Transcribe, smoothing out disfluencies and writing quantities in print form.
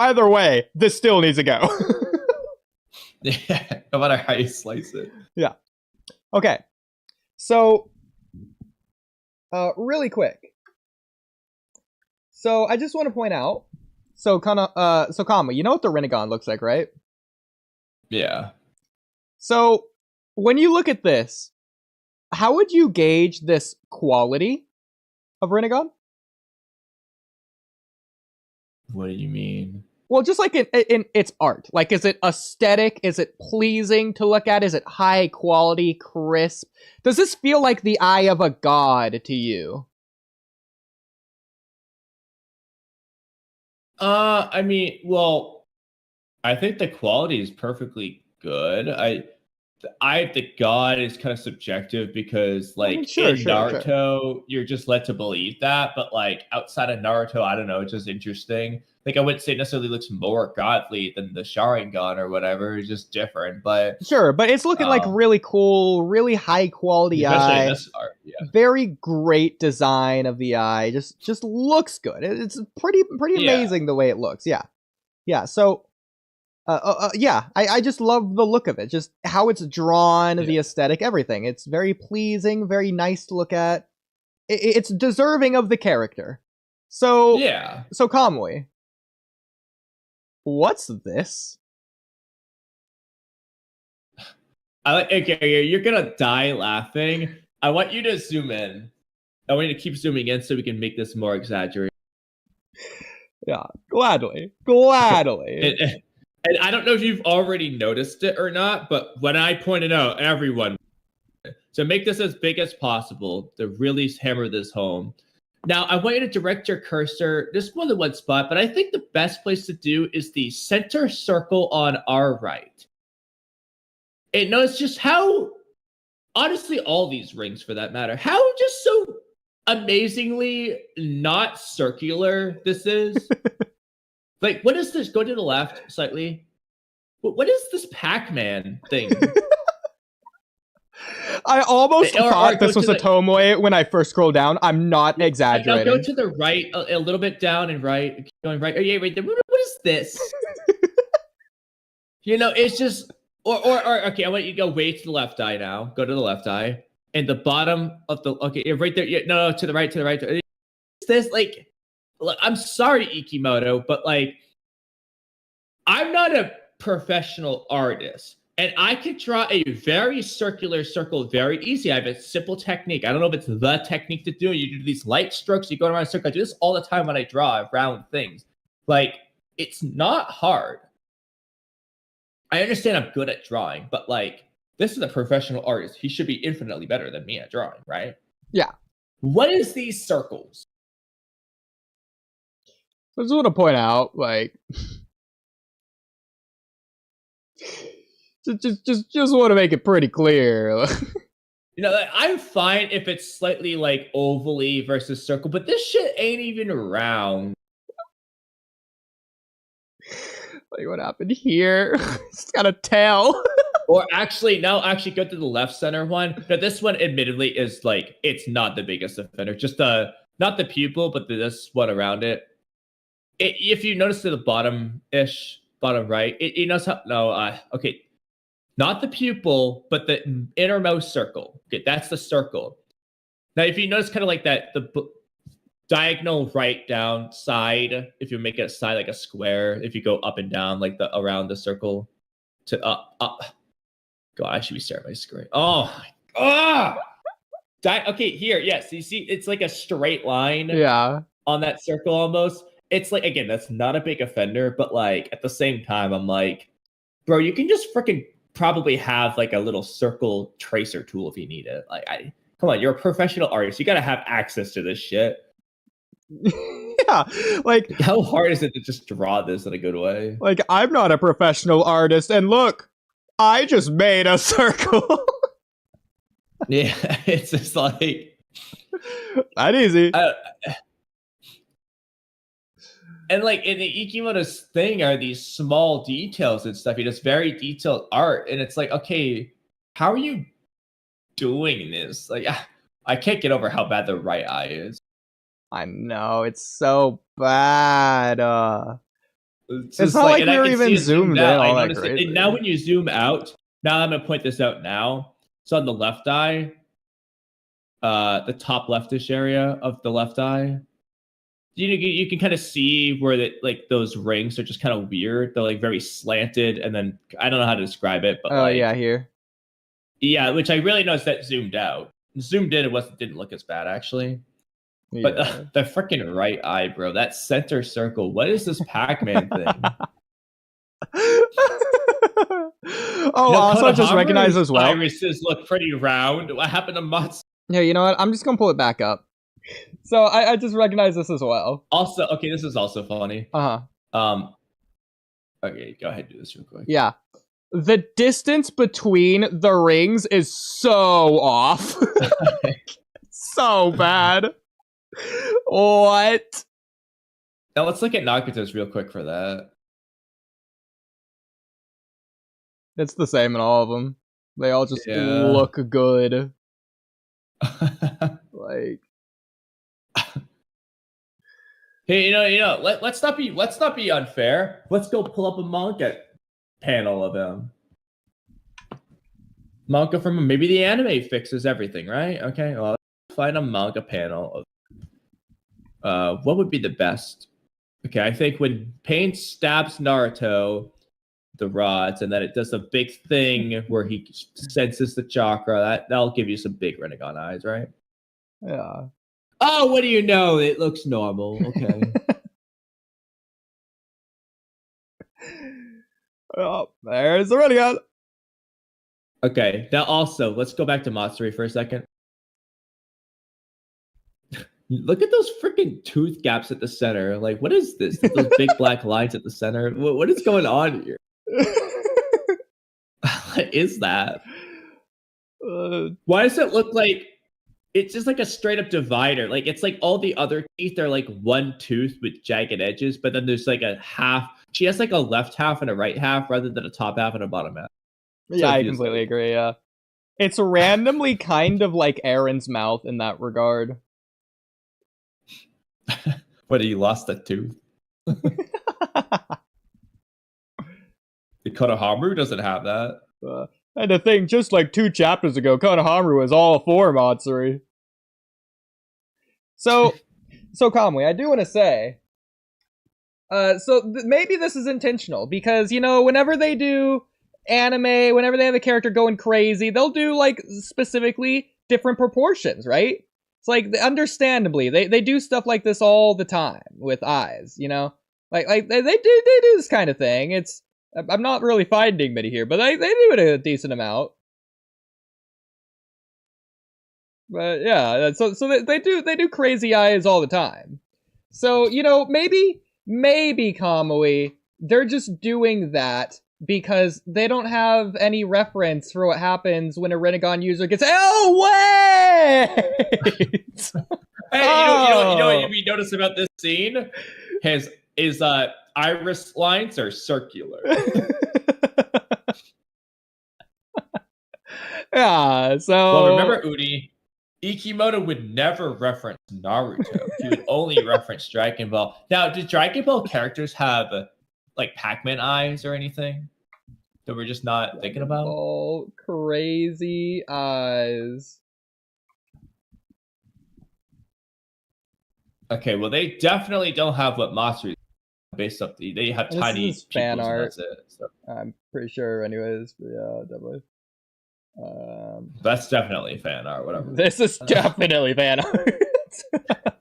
Either way, this still needs to go. Yeah, no matter how you slice it. Yeah. Okay. So, really quick. So I just want to point out. So Kamui, you know what the Rinnegan looks like, right? Yeah. So when you look at this, how would you gauge this quality of Rinnegan? What do you mean? Well, just like in its art. Like, is it aesthetic? Is it pleasing to look at? Is it high quality, crisp? Does this feel like the eye of a god to you? I mean, well, I think the quality is perfectly good. The eye of the god is kind of subjective because, I mean, like, sure, in sure, sure. Naruto, you're just led to believe that, but like outside of Naruto, I don't know, it's just interesting. Like, I wouldn't say it necessarily looks more godly than the Sharingan or whatever. It's just different, but Sure, but it's looking like really cool, really high quality especially in eye. this art, yeah. Very great design of the eye. Just looks good. It's pretty amazing the way it looks. Yeah, yeah. So, yeah, I just love the look of it. Just how it's drawn, the aesthetic, everything. It's very pleasing, very nice to look at. It's deserving of the character. So, Yeah. So Kamui, what's this? Okay, you're gonna die laughing. I want you to zoom in. I want you to keep zooming in so we can make this more exaggerated. Yeah, gladly. Gladly. And I don't know if you've already noticed it or not, but when I pointed out, everyone. So make this as big as possible to really hammer this home. Now, I want you to direct your cursor. There's more than one spot, but I think the best place to do is the center circle on our right. And notice just how, honestly, all these rings for that matter, how just so amazingly not circular this is. Like, what is this? Go to the left slightly. What is this Pac-Man thing? I almost thought this was a Tomoe when I first scrolled down. I'm not exaggerating. Now go to the right, a little bit down and right. Keep going right. Oh, yeah, right there. What is this? You know, it's just... Or okay, I want you to go way to the left eye now. Go to the left eye. And the bottom of the... Okay, right there. Yeah, no, to the right, to the right. Is this, like... Look, I'm sorry, Ikimoto, but, like... I'm not a professional artist. And I could draw a very circular circle very easy. I have a simple technique. I don't know if it's the technique to do it. You do these light strokes. You go around a circle. I do this all the time when I draw round things. Like, it's not hard. I understand I'm good at drawing, but, like, this is a professional artist. He should be infinitely better than me at drawing, right? Yeah. What is these circles? I just want to point out, like... just want to make it pretty clear. You know, like, I'm fine if it's slightly, like, ovally versus circle, but this shit ain't even round. Like, what happened here? It's got a tail. Or actually, no, actually go to the left center one. Now, this one admittedly is, like, it's not the biggest offender. Just not the pupil, but this one around it. If you notice to the bottom-ish, bottom right, you notice how, no, okay. Not the pupil, but the innermost circle. Okay, that's the circle. Now, if you notice kind of like that, the diagonal right down side, if you make it a side like a square, if you go up and down like the around the circle to up. God, I should be staring at my screen. Oh my god. Okay, here, yes. You see, it's like a straight line. Yeah. On that circle almost. It's like, again, that's not a big offender, but like at the same time, I'm like, bro, you can just freaking probably have like a little circle tracer tool if you need it. Like, come on, you're a professional artist. You gotta have access to this shit. Yeah, like, how hard is it to just draw this in a good way? Like, I'm not a professional artist, and look, I just made a circle. Yeah, it's just like that easy. And like in the Ikimoto's thing are these small details and stuff. He does very detailed art, and it's like, okay, how are you doing this? Like, I can't get over how bad the right eye is. I know, it's so bad. It's not like we were even zoomed in all that crazy. And now when you zoom out, now I'm gonna point this out now. So on the left eye, the top leftish area of the left eye, you can kind of see where like those rings are just kind of weird. They're like very slanted, and then I don't know how to describe it, but yeah, here. Yeah, which I really noticed that zoomed out. Zoomed in, didn't look as bad actually. Yeah. But the freaking right eye, bro, that center circle. What is this Pac-Man thing? Also I just recognized as well. Irises look pretty round. What happened to Mats? Yeah, you know what? I'm just gonna pull it back up. So I just recognize this as well. Also, okay, this is also funny. Uh-huh. Okay, go ahead and do this real quick. Yeah. The distance between the rings is so off. So bad. What? Now let's look at Nagato's real quick for that. It's the same in all of them. They all just look good. Like, hey, you know, let's not be unfair. Let's go pull up a manga panel of him. Manga from him. Maybe the anime fixes everything, right? Okay, well, let's find a manga panel of what would be the best? Okay, I think when Pain stabs Naruto the rods, and then it does a big thing where he senses the chakra. That'll give you some big Rinnegan eyes, right? Yeah. Oh, what do you know? It looks normal. Okay. Oh, there's the Rinnegan. Okay, now also, let's go back to Matsuri for a second. Look at those freaking tooth gaps at the center. Like, what is this? Those big black lines at the center. What is going on here? What is that? Why does it look like it's just like a straight up divider? Like, it's like all the other teeth are like one tooth with jagged edges, but then there's like a half. She has like a left half and a right half rather than a top half and a bottom half. Yeah, I completely agree. Yeah, it's randomly kind of like Aaron's mouth in that regard. What, he lost a tooth? The Konohamaru doesn't have that. And the thing, just like 2 chapters ago, Konohamaru was all for Matsuri. So Kamui, I do want to say, maybe this is intentional, because, you know, whenever they do anime, whenever they have a character going crazy, they'll do, like, specifically different proportions, right? It's like, understandably, they do stuff like this all the time with eyes, you know? Like they do this kind of thing. I'm not really finding many here, but they do it a decent amount. But yeah, so they do crazy eyes all the time. So, you know, maybe Kamui, they're just doing that because they don't have any reference for what happens when a Rinnegan user gets. Oh wait! Hey, you know what we notice about this scene? His iris lines are circular. Yeah, so... Well, remember, Oodie, Ikimoto would never reference Naruto. He would only reference Dragon Ball. Now, did Dragon Ball characters have, like, Pac-Man eyes or anything that we're just not thinking about? Oh, crazy eyes. Okay, well, they definitely don't have what Matsuri based up. They have tiny fan art. That's it. So. I'm pretty sure, anyways. But yeah, definitely. That's definitely fan art. Whatever. This is definitely fan art.